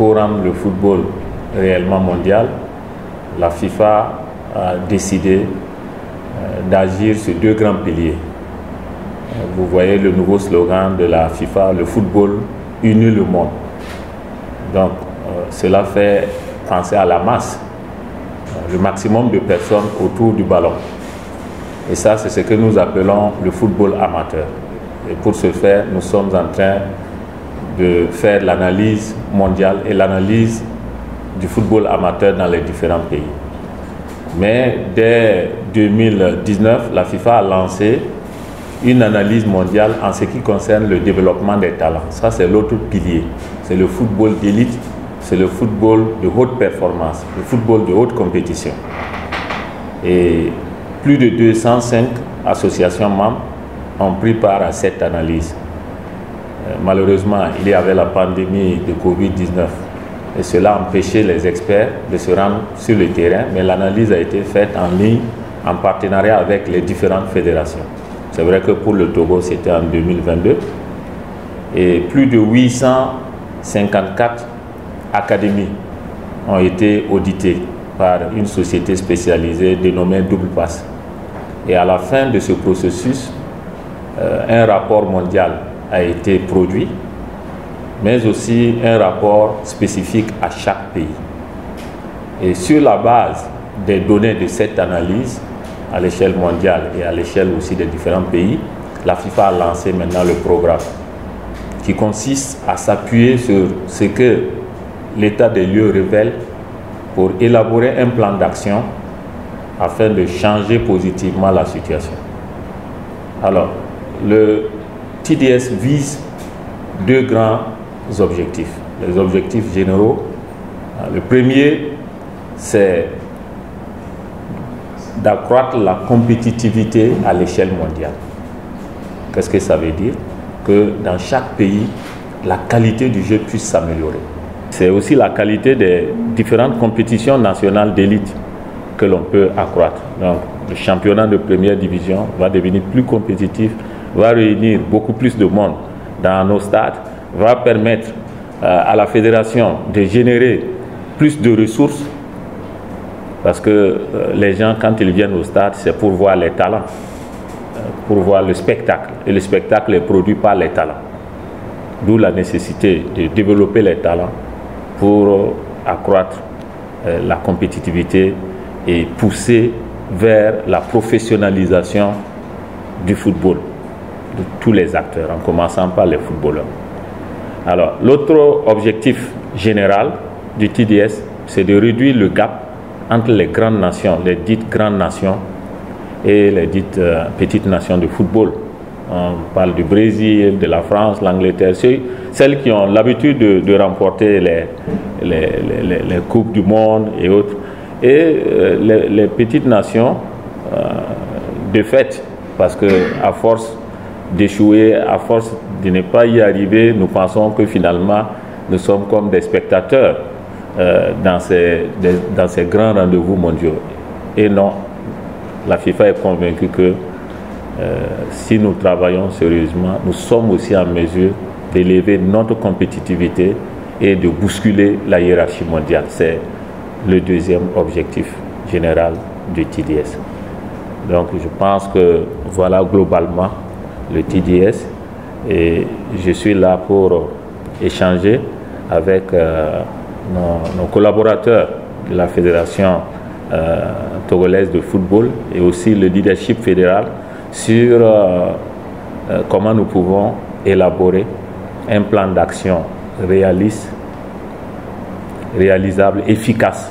pour rendre le football réellement mondial, la FIFA a décidé d'agir sur deux grands piliers. Vous voyez le nouveau slogan de la FIFA, le football unit le monde. Donc cela fait penser à la masse, le maximum de personnes autour du ballon. Et ça, c'est ce que nous appelons le football amateur. Et pour ce faire, nous sommes en train de faire l'analyse mondiale et l'analyse du football amateur dans les différents pays. Mais dès 2019, la FIFA a lancé une analyse mondiale en ce qui concerne le développement des talents. Ça, c'est l'autre pilier. C'est le football d'élite, c'est le football de haute performance, le football de haute compétition. Et plus de 205 associations membres ont pris part à cette analyse. Malheureusement, il y avait la pandémie de Covid-19 et cela a empêché les experts de se rendre sur le terrain, mais l'analyse a été faite en ligne en partenariat avec les différentes fédérations. C'est vrai que pour le Togo, c'était en 2022 et plus de 854 académies ont été auditées par une société spécialisée dénommée Double Pass. Et à la fin de ce processus, un rapport mondial a été produit, mais aussi un rapport spécifique à chaque pays. Et sur la base des données de cette analyse, à l'échelle mondiale et à l'échelle aussi des différents pays, la FIFA a lancé maintenant le programme qui consiste à s'appuyer sur ce que l'état des lieux révèle pour élaborer un plan d'action afin de changer positivement la situation. Alors, le TDS vise deux grands objectifs. Les objectifs généraux. Le premier, c'est d'accroître la compétitivité à l'échelle mondiale. Qu'est-ce que ça veut dire? Que dans chaque pays, la qualité du jeu puisse s'améliorer. C'est aussi la qualité des différentes compétitions nationales d'élite que l'on peut accroître. Donc, le championnat de première division va devenir plus compétitif, va réunir beaucoup plus de monde dans nos stades, va permettre à la fédération de générer plus de ressources parce que les gens, quand ils viennent au stade, c'est pour voir les talents, pour voir le spectacle. Et le spectacle est produit par les talents. D'où la nécessité de développer les talents pour accroître la compétitivité et pousser vers la professionnalisation du football, de tous les acteurs, en commençant par les footballeurs. Alors, l'autre objectif général du TDS, c'est de réduire le gap entre les grandes nations, les dites grandes nations et les dites petites nations de football. On parle du Brésil, de la France, l'Angleterre, celles qui ont l'habitude de remporter les Coupes du Monde et autres. Et les petites nations, de fait, parce qu'à force d'échouer, à force de ne pas y arriver, nous pensons que finalement, nous sommes comme des spectateurs dans ces grands rendez-vous mondiaux. Et non, la FIFA est convaincue que si nous travaillons sérieusement, nous sommes aussi en mesure d'élever notre compétitivité et de bousculer la hiérarchie mondiale. C'est le deuxième objectif général du TDS. Donc je pense que voilà globalement le TDS et je suis là pour échanger avec nos collaborateurs de la Fédération togolaise de football et aussi le leadership fédéral sur comment nous pouvons élaborer un plan d'action réaliste, réalisable, efficace